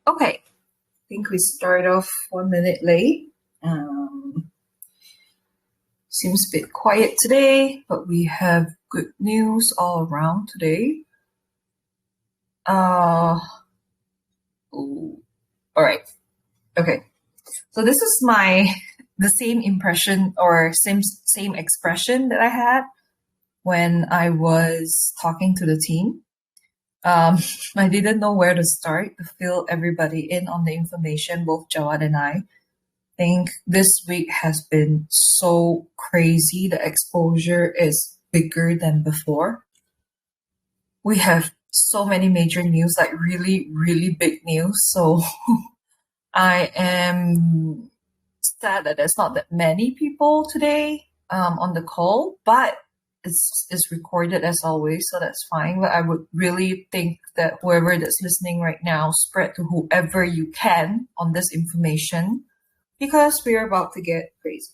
Okay, I think we started off 1 minute late. Seems a bit quiet today, but we have good news all around today. All right. Okay. So this is the same impression or same expression that I had when I was talking to the team. I didn't know where to start to fill everybody in on the information, both Jawad and I think this week has been so crazy. The exposure is bigger than before. We have so many major news, like really, really big news. So I am sad that there's not that many people today on the call, but it's recorded as always, so that's fine. But I would really think that whoever that's listening right now, spread to whoever you can on this information, because we're about to get crazy.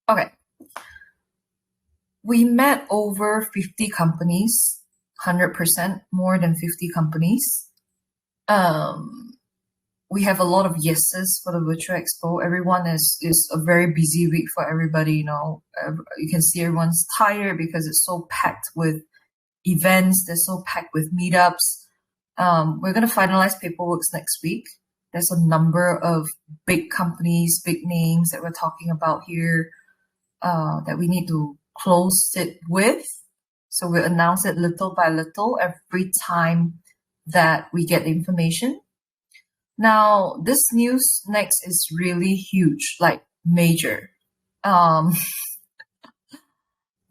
Okay. We met over 50 companies, 100% more than 50 companies. We have a lot of yeses for the virtual expo. Everyone is a very busy week for everybody. You can see everyone's tired because it's so packed with events. They're so packed with meetups. We're going to finalize paperwork next week. There's a number of big companies, big names that we're talking about here that we need to close it with. So we'll announce it little by little every time that we get the information. Now, this news next is really huge, like major.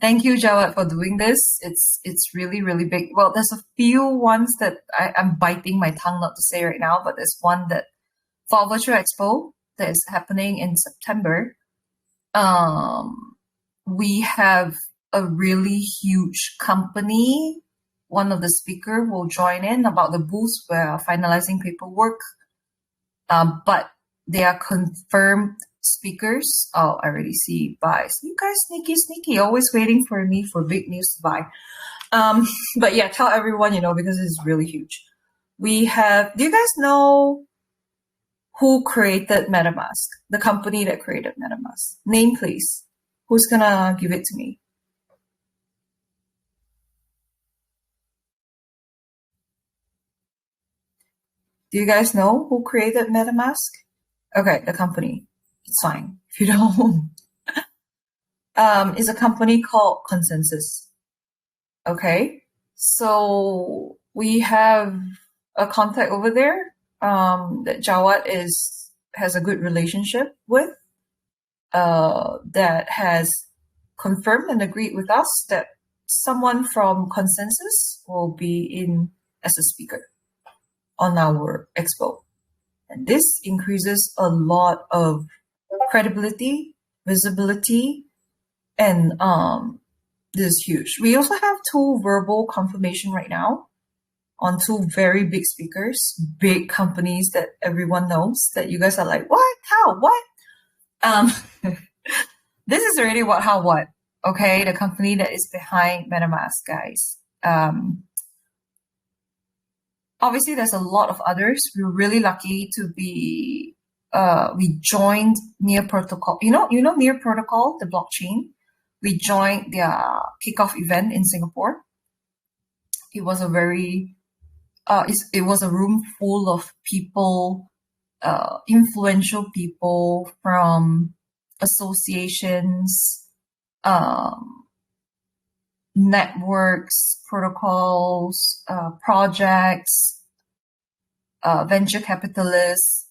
Thank you, Jawad, for doing this. It's really, really big. Well, there's a few ones that I'm biting my tongue not to say right now, but there's one that for Virtual Expo that is happening in September. We have a really huge company. One of the speakers will join in about the booth. We're finalizing paperwork. But they are confirmed speakers. Oh, I already see buys. You guys sneaky, always waiting for me for big news to buy. But yeah, tell everyone, because it's really huge. Do you guys know who created Metamask? The company that created Metamask. Name, please. Who's gonna give it to me? Do you guys know who created Metamask? Okay, the company. It's fine if you don't. It's a company called Consensus. Okay, so we have a contact over there that Jawad has a good relationship with. That has confirmed and agreed with us that someone from Consensus will be in as a speaker on our expo. And this increases a lot of credibility, visibility, and this is huge. We also have 2 verbal confirmation right now on 2 very big speakers, big companies that everyone knows, that you guys are like, what? How? What? This is already what, how, what. Okay, the company that is behind MetaMask, guys. Obviously, there's a lot of others. We're really lucky to be. We joined Near Protocol. You know Near Protocol, the blockchain. We joined their kickoff event in Singapore. It was a very. It was a room full of people, influential people from associations, networks, protocols, projects, venture capitalists,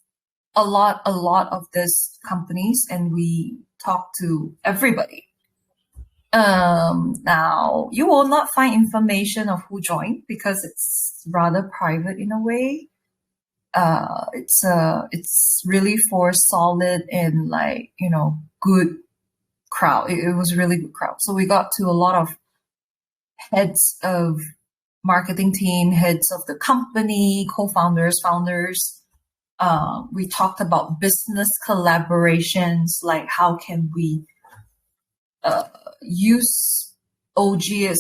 a lot of these companies, and we talk to everybody. Now, you will not find information of who joined because it's rather private in a way. It's really for solid and good crowd. It was a really good crowd. So we got to a lot of heads of marketing team, heads of the company, co-founders, founders. We talked about business collaborations, like how can we use OG's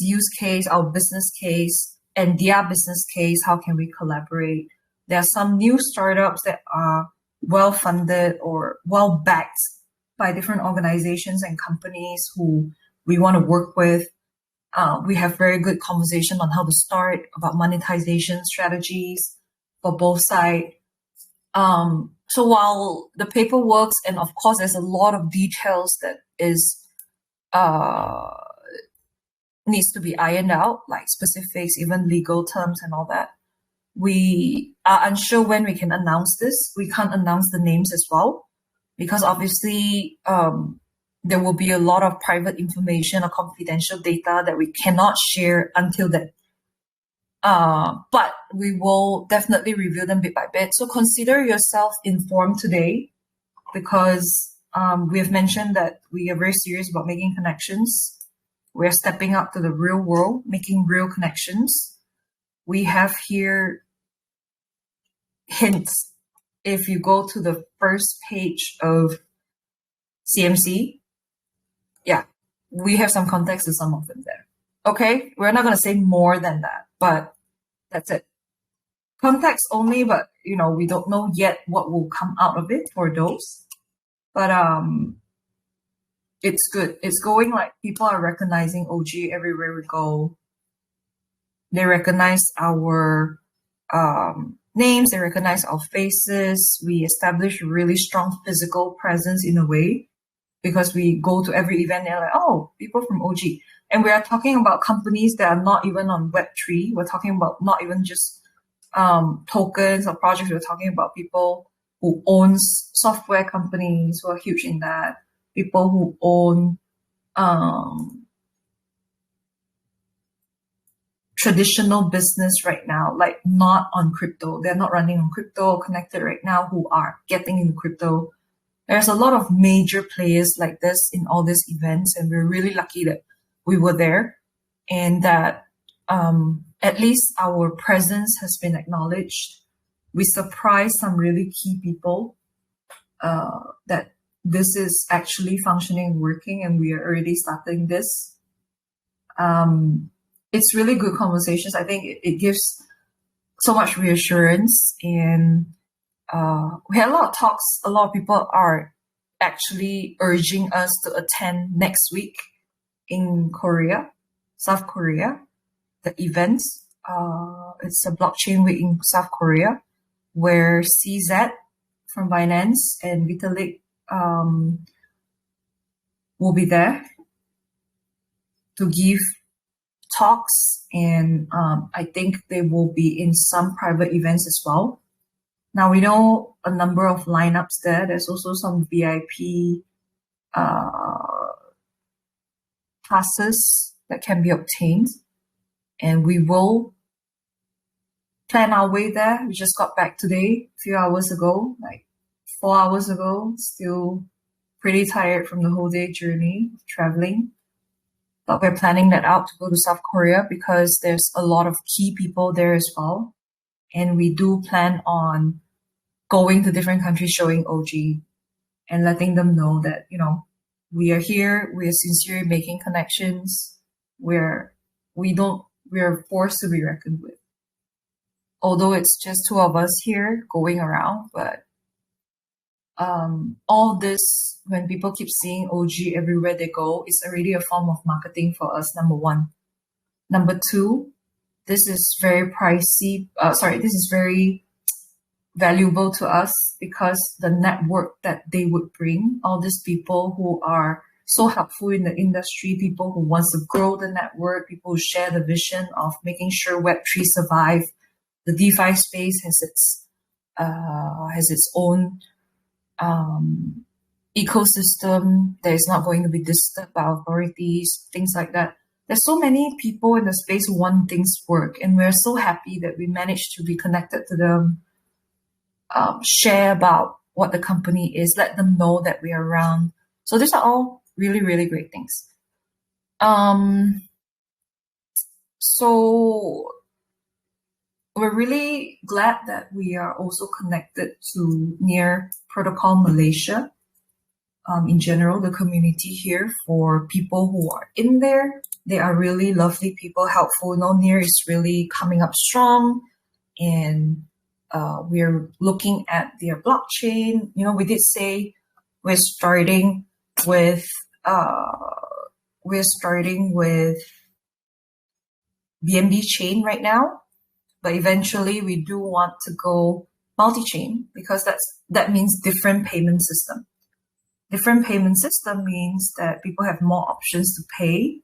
use case, our business case, and their business case. How can we collaborate? There are some new startups that are well funded or well backed by different organizations and companies who we want to work with. We have very good conversation on how to start, about monetization strategies for both sides. So while the paperwork, and of course there's a lot of details that is needs to be ironed out, like specifics, even legal terms and all that. We are unsure when we can announce this. We can't announce the names as well, because obviously there will be a lot of private information or confidential data that we cannot share until then. But we will definitely review them bit by bit. So consider yourself informed today, because we have mentioned that we are very serious about making connections. We're stepping up to the real world, making real connections. We have here hints. If you go to the first page of CMC, yeah, we have some context to some of them there. Okay, we're not going to say more than that, but that's it. Context only, but we don't know yet what will come out of it for those. But it's good. It's going like people are recognizing OG everywhere we go. They recognize our names. They recognize our faces. We establish a really strong physical presence in a way, because we go to every event. They're like, oh, people from OG. And we are talking about companies that are not even on Web3. We're talking about not even just tokens or projects. We're talking about people who owns software companies who are huge in that. People who own traditional business right now, like not on crypto. They're not running on crypto, connected right now, who are getting into crypto. There's a lot of major players like this in all these events, and we're really lucky that we were there, and that at least our presence has been acknowledged. We surprised some really key people that this is actually functioning and working, and we are already starting this. It's really good conversations. I think it gives so much reassurance, and we had a lot of talks. A lot of people are actually urging us to attend next week in Korea, South Korea, the event. It's a blockchain week in South Korea, where CZ from Binance and Vitalik will be there to give talks, and I think they will be in some private events as well. Now we know a number of lineups there. There's also some VIP passes that can be obtained, and we will plan our way there. We just got back today, a few hours ago, like 4 hours ago. Still pretty tired from the whole day journey of traveling. But we're planning that out to go to South Korea, because there's a lot of key people there as well. And we do plan on going to different countries, showing OG and letting them know that, we are here, we are sincerely making connections, we are forced to be reckoned with. Although it's just two of us here going around, but all this, when people keep seeing OG everywhere they go, it's already a form of marketing for us, number one. Number two, this is very pricey. This is very valuable to us, because the network that they would bring, all these people who are so helpful in the industry, people who wants to grow the network, people who share the vision of making sure Web3 survive. The DeFi space has its own ecosystem that is not going to be disturbed by authorities, things like that. There's so many people in the space who want things to work, and we're so happy that we managed to be connected to them, share about what the company is, let them know that we are around. So these are all really, really great things. So we're really glad that we are also connected to Near Protocol Malaysia. in general, the community here for people who are in there. They are really lovely people, helpful. Near is really coming up strong, and we're looking at their blockchain. We did say we're starting with BNB chain right now, but eventually we do want to go multi-chain because that means different payment system. Different payment system means that people have more options to pay.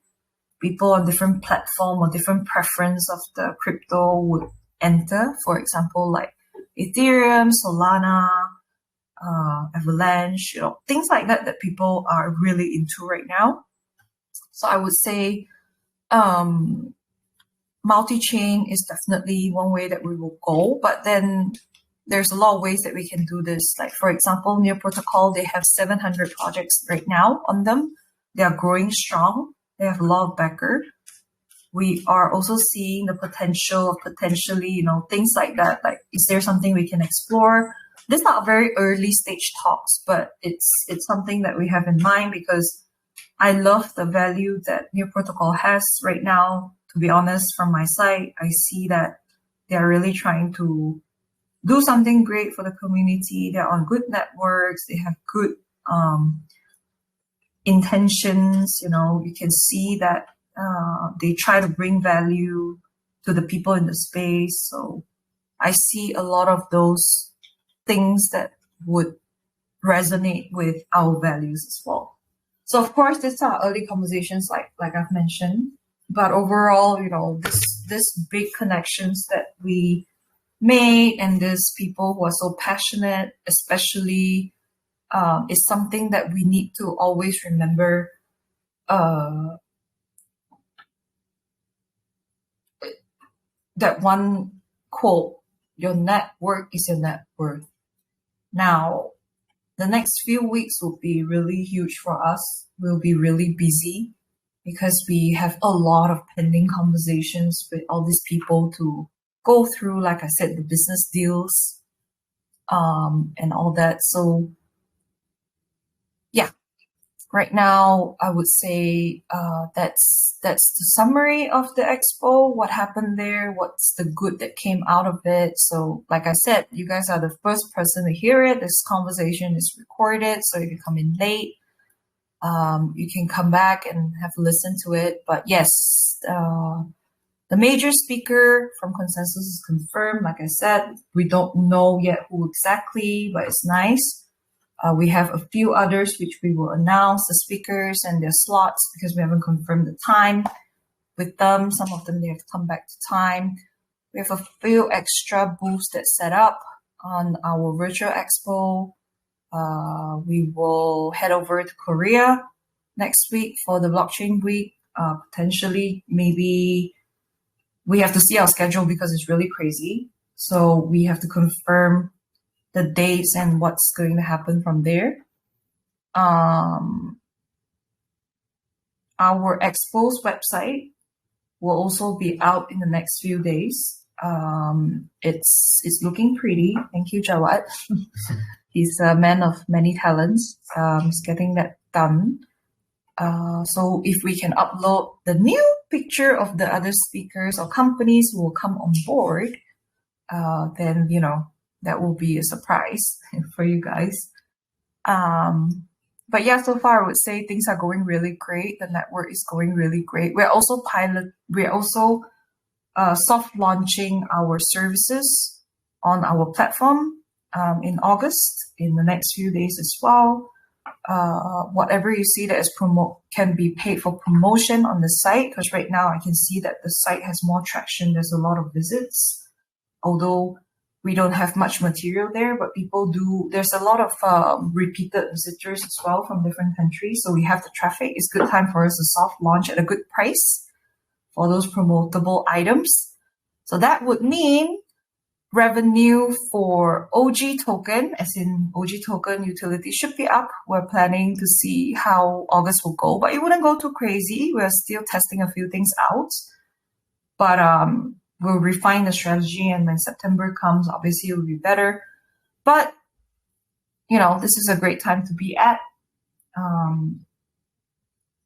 People on different platform or different preference of the crypto would enter. For example, like Ethereum, Solana, Avalanche, things like that people are really into right now. So I would say multi-chain is definitely one way that we will go, but then there's a lot of ways that we can do this. Like, for example, Near Protocol, they have 700 projects right now on them. They are growing strong. They have a lot of backer. We are also seeing the potential of potentially, things like that. Like, is there something we can explore? This is not very early stage talks, but it's something that we have in mind because I love the value that Near Protocol has right now. To be honest, from my side, I see that they are really trying to do something great for the community. They're on good networks. They have good intentions. You can see that they try to bring value to the people in the space. So I see a lot of those things that would resonate with our values as well. So of course, these are early conversations, like I've mentioned. But overall, this big connections that we made and these people who are so passionate, especially, is something that we need to always remember. That one quote, your network is your net worth. Now, the next few weeks will be really huge for us. We'll be really busy because we have a lot of pending conversations with all these people to go through, like I said, the business deals, and all that. So yeah, right now I would say that's the summary of the expo, what happened there, what's the good that came out of it. So like I said, you guys are the first person to hear it. This conversation is recorded, so if you come in late, you can come back and have a listen to it. But yes, the major speaker from Consensus is confirmed. Like I said, we don't know yet who exactly, but it's nice. We have a few others which we will announce, the speakers and their slots, because we haven't confirmed the time with them. Some of them, they have to come back to time. We have a few extra booths that set up on our virtual expo. We will head over to Korea next week for the blockchain week. Potentially, maybe we have to see our schedule because it's really crazy. So we have to confirm the dates and what's going to happen from there. Our Expo's website will also be out in the next few days. It's looking pretty. Thank you, Jawad. He's a man of many talents. He's getting that done. So if we can upload the new picture of the other speakers or companies who will come on board, then, that will be a surprise for you guys. But yeah, so far I would say things are going really great. The network is going really great. We're also soft launching our services on our platform in August, in the next few days as well. Whatever you see that is can be paid for promotion on the site, because right now I can see that the site has more traction. There's a lot of visits, although we don't have much material there, but people do. There's a lot of repeated visitors as well from different countries. So we have the traffic. It's a good time for us to soft launch at a good price for those promotable items. So that would mean revenue for OG token, as in OG token utility, should be up. We're planning to see how August will go, but it wouldn't go too crazy. We're still testing a few things out, but we'll refine the strategy, and when September comes, obviously it will be better. But, this is a great time to be at.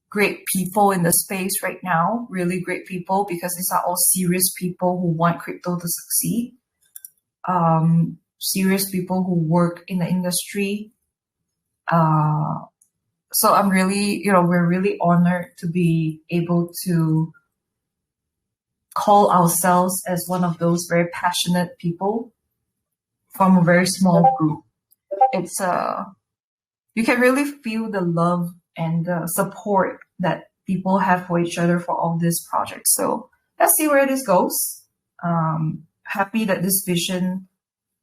great people in the space right now, really great people, because these are all serious people who want crypto to succeed. Serious people who work in the industry. So I'm really, we're really honored to be able to call ourselves as one of those very passionate people from a very small group. It's you can really feel the love and the support that people have for each other for all these projects. So let's see where this goes. Happy that this vision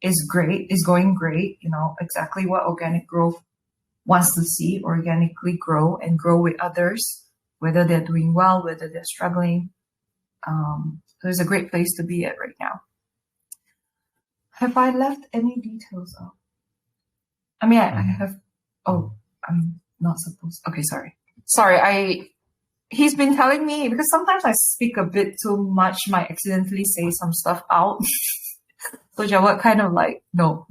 is great, is going great. Exactly what organic growth wants to see: organically grow and grow with others, whether they're doing well, whether they're struggling. So it's a great place to be at right now. Have I left any details out? I mean, I have. Oh, I'm not supposed. Okay, sorry. He's been telling me, because sometimes I speak a bit too much, might accidentally say some stuff out. So Jawad kind of like, no.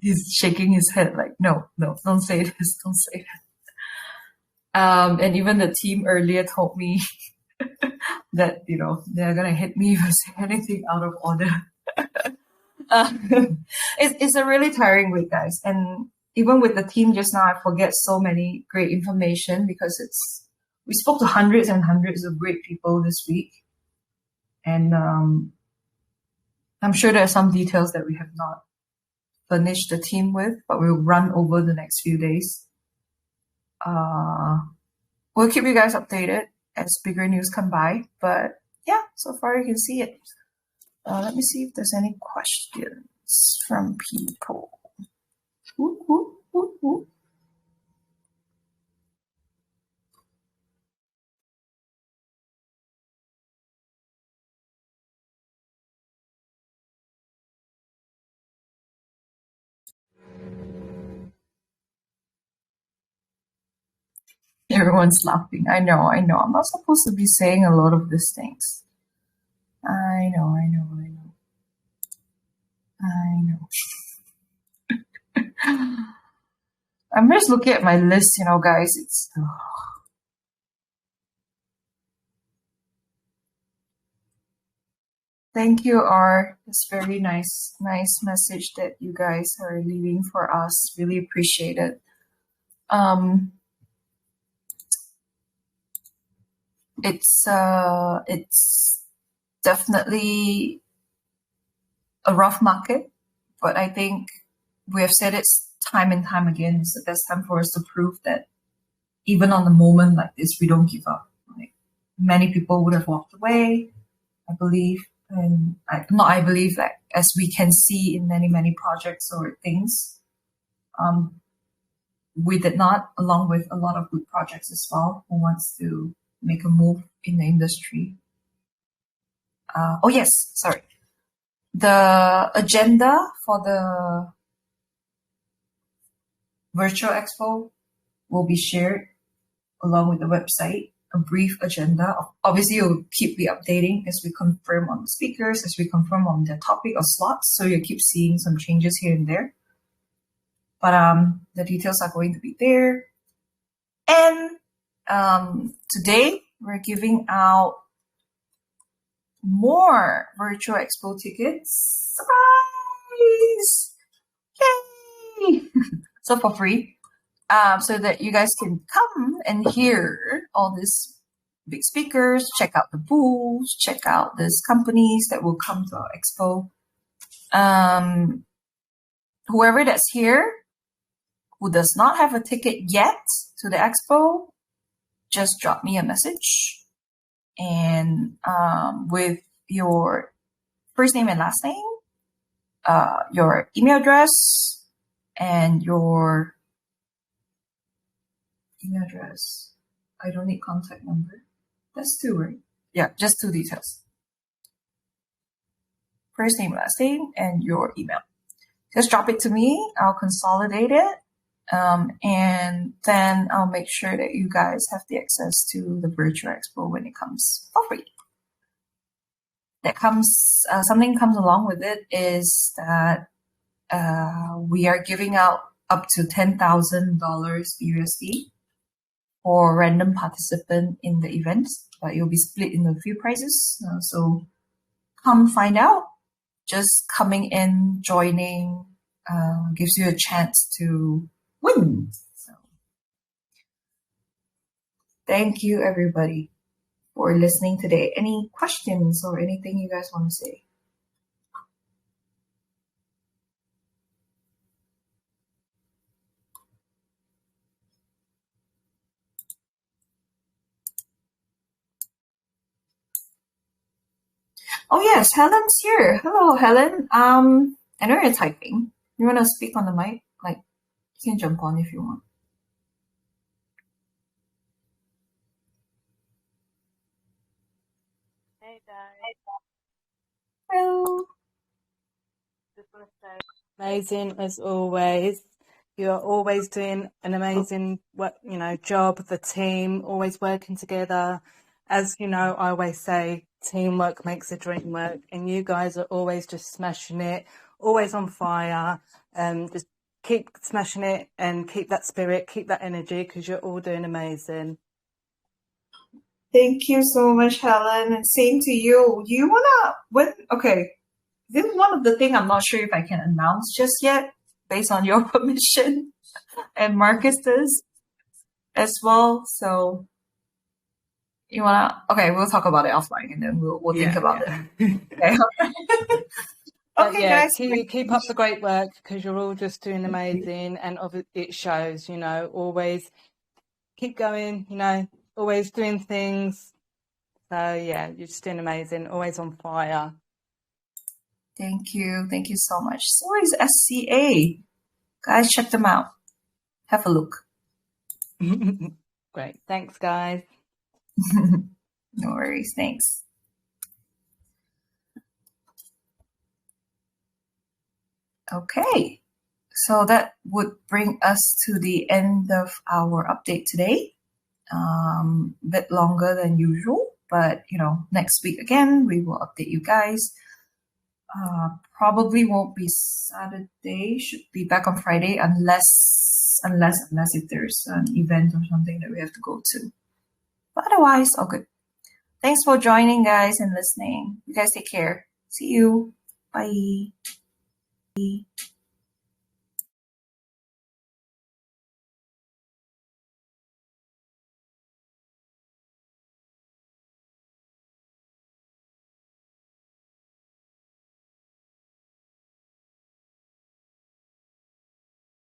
He's shaking his head like, no, don't say this, don't say that. And even the team earlier told me that, they're gonna hit me if I say anything out of order. It's a really tiring week, guys. And even with the team just now, I forget so many great information because we spoke to hundreds and hundreds of great people this week. And I'm sure there are some details that we have not furnished the team with, but we'll run over the next few days. We'll keep you guys updated as bigger news come by. But yeah, so far you can see it. Let me see if there's any questions from people. Everyone's laughing. I know. I'm not supposed to be saying a lot of these things. I know. I'm just looking at my list, guys. It's Thank you, R. It's very nice message that you guys are leaving for us. Really appreciate it. It's definitely a rough market, but I think we have said it time and time again. It's the best time for us to prove that even on the moment like this, we don't give up. Like, many people would have walked away, I believe. And I believe that, as we can see in many projects or things, we did not, along with a lot of good projects as well, who wants to make a move in the industry. Oh yes, sorry. The agenda for the virtual expo will be shared along with the website. A brief agenda. Obviously, you'll keep me updating as we confirm on the speakers, as we confirm on the topic or slots. So you'll keep seeing some changes here and there. But the details are going to be there. And today we're giving out more virtual expo tickets. Surprise! Yay! So for free. So that you guys can come and hear all these big speakers, check out the booths, check out these companies that will come to our expo. Whoever that's here who does not have a ticket yet to the expo, just drop me a message, and with your first name and last name, your email address, and your email address. I don't need contact number. That's two, right? Yeah, just two details. First name, last name, and your email. Just drop it to me. I'll consolidate it. And then I'll make sure that you guys have the access to the virtual expo when it comes for free. Something comes along with it is that we are giving out up to $10,000 USD for random participant in the event, but it'll be split into a few prizes. So come find out. Just coming in, joining, gives you a chance to win. So thank you, everybody, for listening today. Any questions or anything you guys want to say? Oh yes, Helen's here. Hello, Helen. I know you're typing. You want to speak on the mic? Like, you can jump on if you want. Hey guys. Hello. Just want to say, amazing as always. You're always doing an amazing job. The team always working together. As you know, I always say, teamwork makes the dream work, and you guys are always just smashing it, always on fire. Just keep smashing it and keep that spirit, keep that energy, because you're all doing amazing. Thank you so much, Helen, and same to you. Do you wanna okay. This is one of the things I'm not sure if I can announce just yet, based on your permission, and Marcus does as well. So you wanna? Okay, we'll talk about it offline, and then we'll think about it. Okay. But Okay, yeah, guys. keep up the great work, because you're all just doing amazing, and it shows. Always keep going. Always doing things. So yeah, you're just doing amazing. Always on fire. Thank you so much. So is SCA. Guys, check them out. Have a look. Great. Thanks, guys. No worries. Thanks. Okay. So that would bring us to the end of our update today. A bit longer than usual, but next week again, we will update you guys. Probably won't be Saturday. Should be back on Friday unless if there's an event or something that we have to go to. But otherwise, all good. Thanks for joining, guys, and listening. You guys take care. See you. Bye.